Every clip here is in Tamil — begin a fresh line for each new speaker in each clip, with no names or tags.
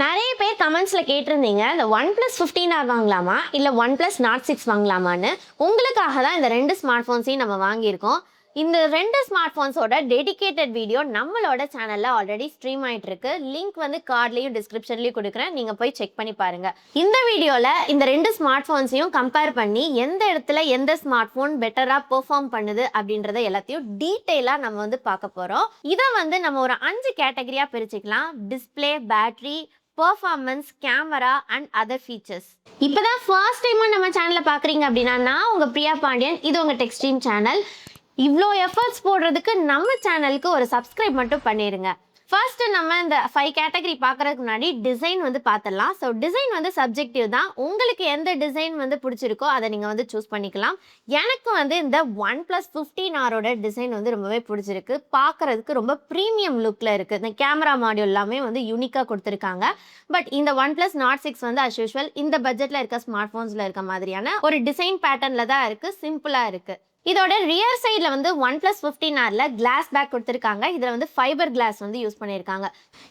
நிறைய பேர் கமெண்ட்ஸ்ல கேட்டிருந்தீங்க இந்த OnePlus 15R வாங்கலாமா இல்லை OnePlus Nord 6 வாங்கலாமான்னு. உங்களுக்காக தான் இந்த ரெண்டு ஸ்மார்ட் ஃபோன்ஸையும் நம்ம வாங்கியிருக்கோம். இந்த ரெண்டு ஸ்மார்ட் ஃபோன்ஸோட டெடிகேட்டட் வீடியோ நம்மளோட சேனல்ல ஆல்ரெடி ஸ்ட்ரீம் ஆயிட்டு இருக்கு. லிங்க் வந்து கார்ட்லயும் டிஸ்கிரிப்ஷன்லயும் கொடுக்குறேன், நீங்க போய் செக் பண்ணி பாருங்க. இந்த வீடியோல இந்த ரெண்டு ஸ்மார்ட் ஃபோன்ஸையும் கம்பேர் பண்ணி எந்த இடத்துல எந்த ஸ்மார்ட் ஃபோன் பெட்டரா பெர்ஃபார்ம் பண்ணுது அப்படின்றத எல்லாத்தையும் டீட்டெயிலா நம்ம வந்து பார்க்க போறோம். இதை வந்து நம்ம ஒரு 5 கேட்டகரியா பிரிச்சுக்கலாம்: display, battery, performance, camera and other features. இப்போதான் ஃபர்ஸ்ட் டைமா நம்ம சேனலை பார்க்குறீங்க அப்படின்னா, நான் உங்க பிரியா பாண்டியன், இது உங்க டெக்ஸ்ட்ரீம் சேனல். இவ்வளோ எஃபர்ட்ஸ் போடுறதுக்கு நம்ம சேனலுக்கு ஒரு சப்ஸ்கிரைப் மட்டும் பண்ணிடுங்க. ஃபர்ஸ்ட் நம்ம இந்த 5 கேட்டகரி பார்க்கறதுக்கு முன்னாடி டிசைன் வந்து பார்த்துடலாம். ஸோ டிசைன் வந்து சப்ஜெக்டிவ் தான். உங்களுக்கு எந்த டிசைன் வந்து பிடிச்சிருக்கோ அதை நீங்கள் வந்து சூஸ் பண்ணிக்கலாம். எனக்கு வந்து இந்த OnePlus 15Rஓட டிசைன் வந்து ரொம்பவே பிடிச்சிருக்கு. பார்க்கறதுக்கு ரொம்ப ப்ரீமியம் லுக்கில் இருக்குது. இந்த கேமரா மாடியூல் எல்லாமே வந்து யூனிக்காக கொடுத்துருக்காங்க. பட் இந்த OnePlus Nord 6 வந்து அஸ் யூஷுவல் இந்த பட்ஜெட்டில் இருக்க ஸ்மார்ட் ஃபோன்ஸில் இருக்க மாதிரியான ஒரு டிசைன் பேட்டர்னில் தான் இருக்குது, சிம்பிளாக இருக்குது. இதோட ரியர் சைடில் வந்து OnePlus 15Rல கிளாஸ் பேக் கொடுத்துருக்காங்க. இதில் வந்து ஃபைபர் கிளாஸ் வந்து யூஸ் பண்ணியிருக்காங்க.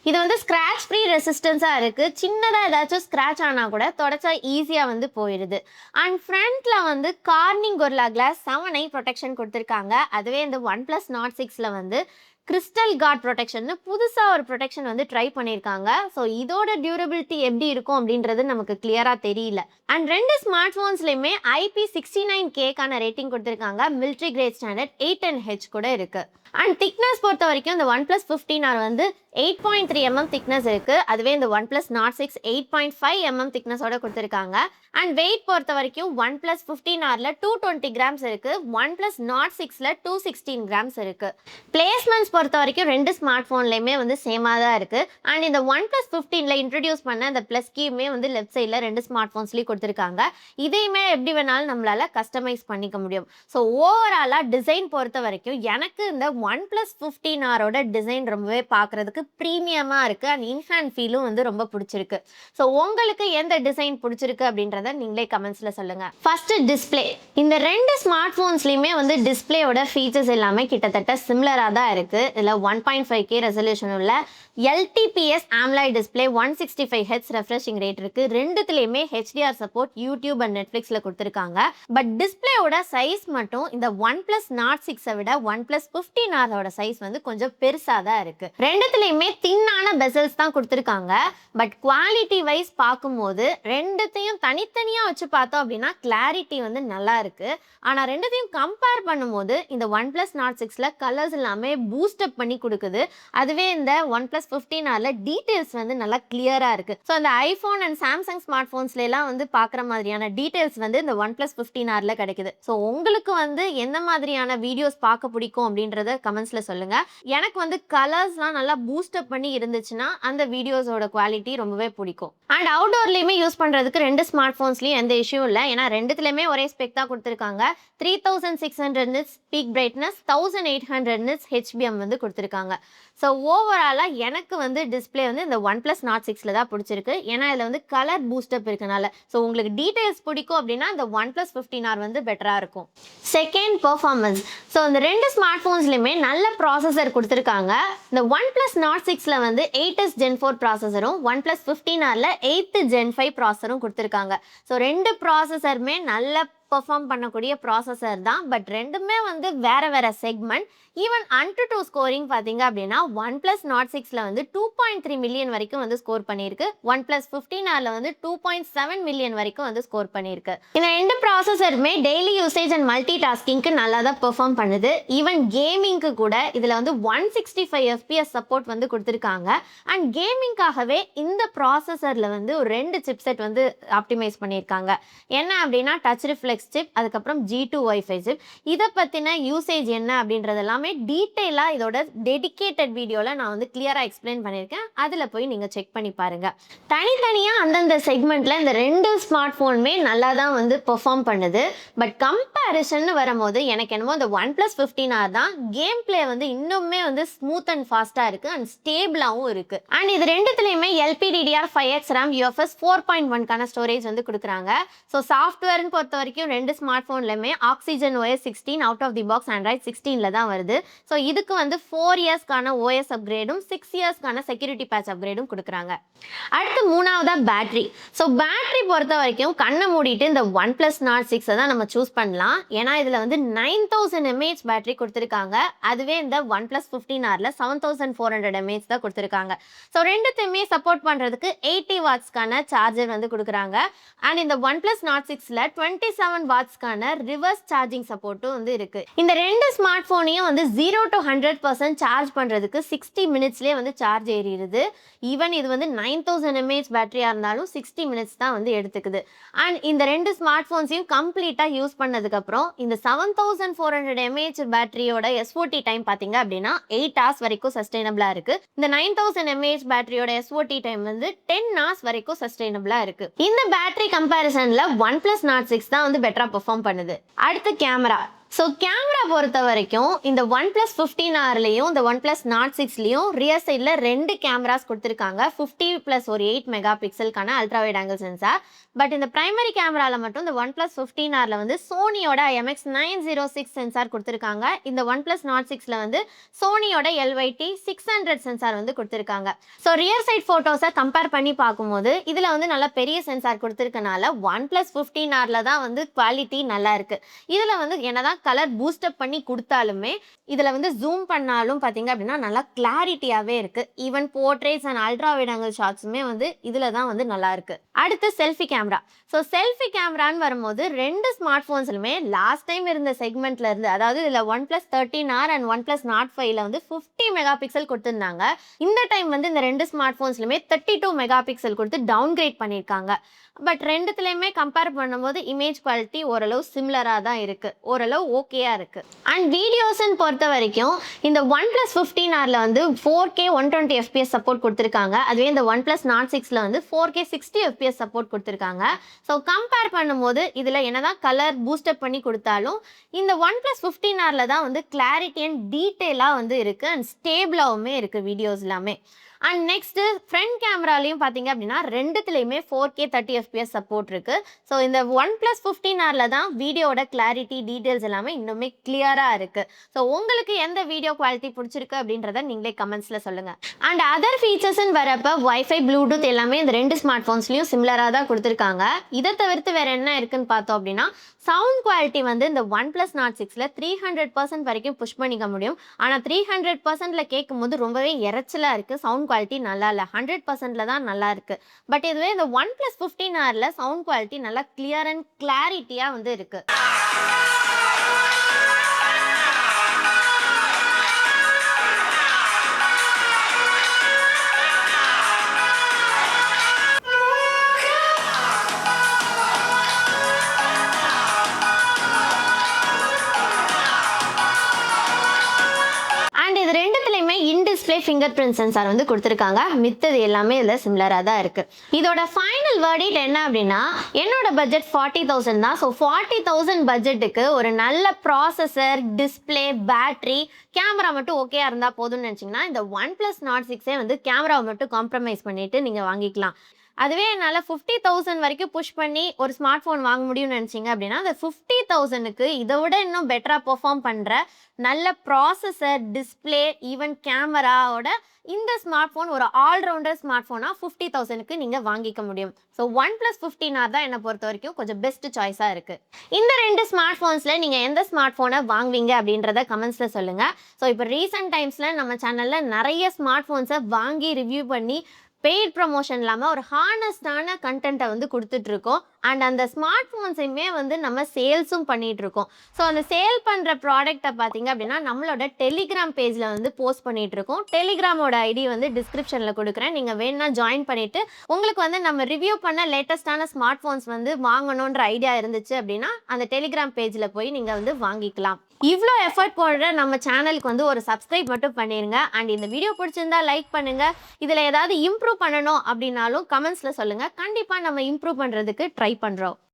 இது வந்து ஸ்க்ராட்ச் ஃப்ரீ ரெசிஸ்டன்ஸாக இருக்குது. சின்னதாக ஏதாச்சும் ஸ்க்ராட்ச் ஆனால் கூட தொடச்சா ஈஸியாக வந்து போயிடுது. அண்ட் ஃப்ரண்ட்டில் வந்து Corning gorilla class 7i protection கொடுத்துருக்காங்க. அதுவே இந்த OnePlus Nord 6ல வந்து கிறிஸ்டல் கார்ட் ப்ரொடெக்ஷன் புதுசாக ஒரு ப்ரொடெக்ஷன் வந்து ட்ரை பண்ணியிருக்காங்க. ஸோ இதோட டியூரபிலிட்டி எப்படி இருக்கும் அப்படின்றது நமக்கு கிளியராக தெரியல. அண்ட் ரெண்டு ஸ்மார்ட் ஃபோன்ஸ்லையுமே IP69Kக்கான ரேட்டிங் கொடுத்துருக்காங்க. மிலிட்ரி கிரேட் ஸ்டாண்டர்ட் 810H கூட இருக்குது. அண்ட் திக்னஸ் பொறுத்த வரைக்கும் இந்த OnePlus 15R வந்து 8.3 mm திக்னஸ் இருக்குது. அதுவே இந்த OnePlus Nord 6 8.5 mm திக்னஸோட கொடுத்துருக்காங்க. அண்ட் வெயிட் பொறுத்த வரைக்கும் OnePlus 15Rல 220 கிராம்ஸ் இருக்குது, OnePlus Nord 6ல 216 கிராம்ஸ் இருக்குது. பிளேஸ்மெண்ட்ஸ் பொறுத்த வரைக்கும் ரெண்டு ஸ்மார்ட் ஃபோன்லையுமே வந்து சேமாக தான் இருக்குது. அண்ட் இந்த OnePlus 15ல இன்ட்ரடியூஸ் பண்ண அந்த ப்ளஸ் கீயுமே வந்து லெஃப்ட் சைடில் ரெண்டு ஸ்மார்ட் ஃபோன்ஸ்லேயும் கொடுத்துருக்காங்க. இதையுமே எப்படி வேணாலும் நம்மளால் கஸ்டமைஸ் பண்ணிக்க முடியும். ஸோ ஓவராலாக டிசைன் பொறுத்த வரைக்கும் எனக்கு இந்த OnePlus 15Rஓட டிசைன் ரொம்பவே பார்க்குறதுக்கு ப்ரீமியமாக இருக்குது. அண்ட் இன்ஹேண்ட் ஃபீலும் வந்து ரொம்ப பிடிச்சிருக்கு. ஸோ உங்களுக்கு எந்த டிசைன் பிடிச்சிருக்கு அப்படின்றத நீங்களே கமெண்ட்ஸில் சொல்லுங்கள். First display. இந்த ரெண்டு ஸ்மார்ட் ஃபோன்ஸ்லையுமே வந்து டிஸ்பிளேயோட ஃபீச்சர்ஸ் எல்லாமே கிட்டத்தட்ட சிமிலராக தான் இருக்குது. இதில் 1.5K ரெசல்யூஷன் உள்ள LTPS AMOLED display, 165Hz refreshing rate இருக்குது. ரெண்டுத்துலேயுமே HDR சப்போர்ட் யூடியூப் அண்ட் நெட்ஃப்ளிக்ஸில் கொடுத்துருக்காங்க. பட் டிஸ்பிளேயோட சைஸ் மட்டும் இந்த OnePlus Nord 6ஐ விட OnePlus 15Rஓட சைஸ் வந்து கொஞ்சம் பெருசாக தான் இருக்குது. ரெண்டுத்துலேயுமே தின்னான பெசல்ஸ் தான் கொடுத்துருக்காங்க. பட் குவாலிட்டி வைஸ் பார்க்கும்போது ரெண்டுத்தையும் தனித்தனியாக வச்சு பார்த்தோம் அப்படின்னா கிளாரிட்டி வந்து நல்லா இருக்குது. ஆனால் ரெண்டுத்தையும் கம்பேர் பண்ணும்போது இந்த OnePlus Nord 6ல கலர்ஸ் எல்லாமே பூஸ்டப் பண்ணி கொடுக்குது. அதுவே இந்த OnePlus 15Rல டீட்டெயில்ஸ் வந்து நல்லா கிளியராக இருக்குது. ஸோ இந்த ஐஃபோன் அண்ட் சாம்சங் ஸ்மார்ட் ஃபோன்ஸ்லாம் வந்து பார்க்குற மாதிரியான டீட்டெயில்ஸ் வந்து இந்த OnePlus 15Rல கிடைக்குது. ஸோ உங்களுக்கு வந்து எந்த மாதிரியான வீடியோஸ் பார்க்க பிடிக்கும் அப்படின்றத கமெண்ட்ஸில் சொல்லுங்கள். எனக்கு வந்து கலர்ஸ்லாம் நல்லா பூஸ்டப் பண்ணி இருந்துச்சுன்னா அந்த வீடியோஸோட குவாலிட்டி ரொம்பவே பிடிக்கும். அண்ட் அவுட்டோர்லேயுமே யூஸ் பண்ணுறதுக்கு ரெண்டு ஸ்மார்ட் ஃபோன்ஸ்லையும் எந்த இஷ்யூ இல்லை. ஏன்னா ரெண்டுத்துலேயுமே ஒரே ஸ்பெக் தான் கொடுத்துருக்காங்க. 3600 nits peak brightness, 1800 nits HBM வந்து கொடுத்துருக்காங்க. ஸோ ஓவராலாக எனக்கு வந்து டிஸ்பிளே வந்து இந்த OnePlus Nord 6ல தான் பிடிச்சிருக்கு. ஏன்னா இதில் வந்து கலர் பூஸ்டப் இருக்கனால. ஸோ உங்களுக்கு டீட்டெயில்ஸ் பிடிக்கும் அப்படின்னா இந்த OnePlus 15R வந்து பெட்டராக இருக்கும். Second, performance. ஸோ இந்த ரெண்டு ஸ்மார்ட் ஃபோன்ஸ்லையுமே நல்ல ப்ராசஸர் கொடுத்துருக்காங்க. இந்த OnePlus Nord 6ல வந்து 8s Gen 4 ப்ராசஸரும், OnePlus 15Rல 8th Gen 5 ப்ராசஸரும் கொடுத்துருக்காங்க. ஸோ ரெண்டு ப்ராசஸருமே நல்ல பெர்ஃபார்ம் பண்ணக்கூடிய ப்ராசஸர் தான். பட் ரெண்டுமே வந்து வேற வேற செக்மெண்ட். ஈவன் AnTuTu ஸ்கோரிங் பார்த்தீங்க அப்படின்னா OnePlus Nord 6ல வந்து 2.3 மில்லியன் வரைக்கும் வந்து ஸ்கோர் பண்ணியிருக்கு. OnePlus 15Rல வந்து 2.7 மில்லியன் வரைக்கும் வந்து ஸ்கோர் பண்ணியிருக்கு. இந்த ரெண்டு ப்ராசஸருமே டெய்லி யூசேஜ் அண்ட் மல்டி டாஸ்கிங்க்கு நல்லா தான் பெர்ஃபார்ம் பண்ணுது. ஈவன் கேமிங்க்கு கூட இதில் வந்து 165 FPS சப்போர்ட் வந்து கொடுத்துருக்காங்க. அண்ட் கேமிங்காகவே இந்த ப்ராசஸரில் வந்து ஒரு ரெண்டு சிப்செட் வந்து ஆப்டிமைஸ் பண்ணியிருக்காங்க. என்ன அப்படின்னா டச் ரிஃப்ளெக்ஸ் சிப், அதுக்கப்புறம் G2 Wi-Fi சிப். இதை பற்றின யூசேஜ் என்ன அப்படின்றதெல்லாம் டீட்டெயிலாக இதோட டெடிகேட்டட் வீடியோவில் நான் வந்து கிளியராக எக்ஸ்பிளைன் பண்ணியிருக்கேன். அதில் போய் நீங்கள் செக் பண்ணி பாருங்கள். தனித்தனியாக அந்தந்த செக்மெண்ட்டில் இந்த ரெண்டு ஸ்மார்ட் ஃபோனுமே நல்லா தான் வந்து பெர்ஃபார்ம் பண்ணுது. பட் கம்பேரிசன் வரும்போது எனக்கு என்னமோ இந்த OnePlus 15R தான் கேம் பிளே வந்து இன்னுமே வந்து ஸ்மூத் அண்ட் ஃபாஸ்ட்டாக இருக்குது அண்ட் ஸ்டேபிளாகவும் இருக்குது. அண்ட் இது ரெண்டுத்துலேயுமே LPDDR5X RAM UFS 4.1க்கான ஸ்டோரேஜ் வந்து கொடுக்குறாங்க. ஸோ சாஃப்ட்வேர்னு பொறுத்த வரைக்கும் ரெண்டு ஸ்மார்ட் ஃபோன்லையுமே Oxygen OS 16 out of the box Android 16ல தான் வருது. வருது. ஸோ இதுக்கு வந்து 4 இயர்ஸ்க்கான OS அப்கிரேடும் 6 இயர்ஸ்க்கான செக்யூரிட்டி பேட்ச் அப்கிரேடும் கொடுக்குறாங்க. அடுத்து மூணாவதா பேட்டரி. ஸோ பேட்டரி பொறுத்த வரைக்கும் கண்ணை மூடிட்டு இந்த ஒன் பிளஸ் நாட் 6 தான் நம்ம சூஸ் பண்ணலாம். ஏன்னா இதில் வந்து 9000 mAh பேட்டரி கொடுத்துருக்காங்க. அதுவே இந்த ஒன் பிளஸ் 15Rல 7400 mAh தான் கொடுத்துருக்காங்க. ஸோ ரெண்டுத்தையுமே சப்போர்ட் பண்ணுறதுக்கு 80 வாட்ஸ்க்கான சார்ஜர் வந்து கொடுக்குறாங்க. அண்ட் இந்த ஒன் பிளஸ் நாட் 6ல 27 வாட்ஸ்க்கான ரிவர்ஸ் சார்ஜிங் சப்போர்ட்டும் வந்து இருக்கு. இந்த ரெண்டு ஸ்மார்ட் போனையும் வந்து 0 to 100% சார்ஜ் பண்றதுக்கு 60 மினிட்ஸ்லேயே வந்து சார்ஜ் ஏறிடுது. ஈவன் இது வந்து 9000 mAh பேட்டரியா இருந்தாலும் 60 மினிட்ஸ் தான் வந்து எடுத்துக்குது. அண்ட் இந்த ரெண்டு ஸ்மார்ட் போன்ஸையும் கம்ப்ளீட்டா யூஸ் பண்ணதுக்கு அப்புறம் இந்த 7400 mAh பேட்டரியோட SOT டைம் பாத்தீங்க அப்படின்னா 8 hours வரைக்கும் சஸ்டைனபிளா இருக்கு. இந்த 9000 mAh பேட்டரியோட SOT டைம் வந்து 10 hours வரைக்கும் சஸ்டைனபிளா இருக்கு. இந்த பேட்டரி கம்பேரிசன்ல ஒன் பிளஸ் நாட் 6 தான் வந்து பெட்டரா பெர்ஃபார்ம் பண்ணுது. அடுத்து கேமரா. ஸோ கேமரா பொறுத்த வரைக்கும் இந்த ஒன் பிளஸ் 15Rலையும் இந்த ஒன் பிளஸ் நாட் 6லையும் ரியர் சைடில் 2 கேமராஸ் கொடுத்துருக்காங்க. 50 + ஒரு 8 மெகா பிக்சலுக்கான ultra wide angle sensor. But இந்த பிரைமரி கேமராவில் மட்டும் இந்த ஒன் பிளஸ் 15Rல வந்து சோனியோட MX906 சென்சார் கொடுத்துருக்காங்க. இந்த ஒன் பிளஸ் நாட் 6ல வந்து சோனியோட LYT 600 சென்சார் வந்து கொடுத்துருக்காங்க. ஸோ ரியர் சைட் ஃபோட்டோஸை கம்பேர் பண்ணி பார்க்கும்போது இதில் வந்து நல்ல பெரிய சென்சார் கொடுத்துருக்கனால ஒன் பிளஸ் 15Rல தான் வந்து குவாலிட்டி நல்லா இருக்கு. இதில் வந்து என்னதான் கலர் பூஸ்டப் பண்ணி கொடுத்தாலுமே இதில் வந்து ஜூம் பண்ணாலும் பார்த்தீங்க அப்படின்னா நல்லா கிளாரிட்டியாகவே இருக்குது. Even portraits and ultra wide angle ஷாட்ஸுமே வந்து இதில் தான் வந்து நல்லா இருக்குது. அடுத்து செல்ஃபி கேமரா. ஸோ செல்ஃபி கேமரான்னு வரும்போது ரெண்டு ஸ்மார்ட் ஃபோன்ஸ்லுமே லாஸ்ட் டைம் இருந்த செக்மெண்ட்ல இருந்து, அதாவது இதில் OnePlus 13R and OnePlus Nord 5ல வந்து 50 மெகா பிக்சல் கொடுத்துருந்தாங்க. இந்த டைம் வந்து இந்த ரெண்டு ஸ்மார்ட் ஃபோன்ஸ்லுமே 32 மெகா பிக்சல் கொடுத்து டவுன் கிரேட் பண்ணியிருக்காங்க. பட் ரெண்டுத்துலையுமே கம்பேர் பண்ணும்போது இமேஜ் குவாலிட்டி ஓரளவு சிமிலராக தான் இருக்குது, ஓரளவு ஓகேயாக இருக்குது. அண்ட் வீடியோஸ்ன்னு பொறுத்த வரைக்கும் இந்த ஒன் பிளஸ் 15Rல வந்து 4K 120 FPS சப்போர்ட் கொடுத்துருக்காங்க. அதுவே இந்த ஒன் பிளஸ் நாட் 6ல வந்து 4K 60 FPS சப்போர்ட் கொடுத்துருக்காங்க. ஸோ கம்பேர் பண்ணும்போது இதில் என்னதான் கலர் பூஸ்டப் பண்ணி கொடுத்தாலும் இந்த ஒன் பிளஸ் 15Rல தான் வந்து கிளாரிட்டி அண்ட் டீட்டெயிலாக வந்து இருக்குது அண்ட் ஸ்டேபிளாகவுமே இருக்குது வீடியோஸ் எல்லாமே. அண்ட் நெக்ஸ்ட்டு ஃப்ரண்ட் கேமராலையும் பார்த்தீங்க அப்படின்னா ரெண்டுத்துலேயுமே 4K 30 FPS சப்போர்ட் இருக்குது. ஸோ இந்த ஒன் பிளஸ் 15Rல தான் வீடியோட கிளாரிட்டி டீட்டெயில்ஸ் எல்லாமே இன்னுமே கிளியராக இருக்குது. ஸோ உங்களுக்கு எந்த வீடியோ குவாலிட்டி பிடிச்சிருக்கு அப்படின்றத நீங்களே கமெண்ட்ஸில் சொல்லுங்கள். அண்ட் அதர் ஃபீச்சர்ஸ்ன்னு வரப்போ வைஃபை ப்ளூடூத் எல்லாமே இந்த ரெண்டு ஸ்மார்ட் ஃபோன்ஸ்லையும் சிமிலராக தான் கொடுத்துருக்காங்க. இதை தவிர்த்து வேறு என்ன இருக்குன்னு பார்த்தோம் அப்படின்னா சவுண்ட் குவாலிட்டி வந்து இந்த ஒன் பிளஸ் நாட் 6ல 300% வரைக்கும் புஷ் பண்ணிக்க முடியும். ஆனால் 300%ல கேட்கும் போது ரொம்பவே இறைச்சலாக இருக்குது. சவுண்ட் குவாலிட்டி நல்லா இல்லை, 100%ல தான் நல்லா இருக்குது. பட் இதுவே இந்த ஒன் பிளஸ் 15Rல சவுண்ட் குவாலிட்டி நல்லா கிளியர் அண்ட் கிளாரிட்டியாக வந்து இருக்குது. டிஸ்பிளே ஃபிங்கர் பிரிண்ட் சென்சார் வந்து கொடுத்துருக்காங்க. மித்தது எல்லாமே இதில் சிமிலராக தான் இருக்குது. இதோட ஃபைனல் வேர்டிட் என்ன அப்படின்னா, என்னோட பட்ஜெட் 40,000 தான். ஸோ 40,000 பட்ஜெட்டுக்கு ஒரு நல்ல ப்ராசஸர், டிஸ்பிளே, பேட்டரி, கேமரா மட்டும் ஓகேயா இருந்தால் போதும்னு நினச்சிங்கன்னா இந்த ஒன் பிளஸ் நாட் 6 வந்து கேமராவை மட்டும் காம்ப்ரமைஸ் பண்ணிவிட்டு நீங்கள் வாங்கிக்கலாம். அதுவே என்னால் 50,000 வரைக்கும் புஷ் பண்ணி ஒரு ஸ்மார்ட் ஃபோன் வாங்க முடியும்னு நினச்சிங்க அப்படின்னா அந்த 50,000க்கு இதை விட இன்னும் பெட்டராக பெர்ஃபார்ம் பண்ணுற நல்ல ப்ராசஸர், டிஸ்பிளே, ஈவன் கேமராவோட இந்த ஸ்மார்ட் ஃபோன் ஒரு ஆல்ரவுண்டர் ஸ்மார்ட் ஃபோனாக 50,000க்கு நீங்கள் வாங்கிக்க முடியும். ஸோ ஒன் பிளஸ் 15R தான் என்னை பொறுத்த வரைக்கும் கொஞ்சம் பெஸ்ட் சாய்ஸாக இருக்குது. இந்த ரெண்டு ஸ்மார்ட் ஃபோன்ஸில் நீங்கள் எந்த ஸ்மார்ட் ஃபோனை வாங்குவீங்க அப்படின்றத கமெண்ட்ஸில் சொல்லுங்கள். ஸோ இப்போ ரீசெண்ட் டைம்ஸில் நம்ம சேனலில் நிறைய ஸ்மார்ட் ஃபோன்ஸை வாங்கி ரிவ்யூ பண்ணி பெய்ட் ப்ரமோஷன் இல்லாமல் ஒரு ஹானஸ்டான கண்டென்ட்டை வந்து கொடுத்துட்ருக்கோம். அண்ட் அந்த ஸ்மார்ட் ஃபோன்ஸையுமே வந்து நம்ம சேல்ஸும் பண்ணிகிட்ருக்கோம். ஸோ அந்த சேல் பண்ணுற ப்ராடக்ட்டை பார்த்தீங்க அப்படின்னா நம்மளோட டெலிகிராம் பேஜில் வந்து போஸ்ட் பண்ணிகிட்ருக்கோம். டெலிகிராமோட ஐடி வந்து டிஸ்கிரிப்ஷனில் கொடுக்குறேன். நீங்கள் வேணுன்னா ஜாயின் பண்ணிவிட்டு உங்களுக்கு வந்து நம்ம ரிவ்யூ பண்ண லேட்டஸ்ட்டான ஸ்மார்ட் ஃபோன்ஸ் வந்து வாங்கணுன்ற ஐடியா இருந்துச்சு அப்படின்னா அந்த டெலிகிராம் பேஜில் போய் நீங்கள் வந்து வாங்கிக்கலாம். இவ்வளோ எஃபர்ட் போடுற நம்ம சேனலுக்கு வந்து ஒரு சப்ஸ்கிரைப் மட்டும் பண்ணிடுங்க. அண்ட் இந்த வீடியோ பிடிச்சிருந்தா லைக் பண்ணுங்கள். இதில் ஏதாவது இம்ப்ரூவ் பண்ணணும் அப்படின்னாலும் கமெண்ட்ஸில் சொல்லுங்கள். கண்டிப்பாக நம்ம இம்ப்ரூவ் பண்ணுறதுக்கு ட்ரை பண்ணுறோம்.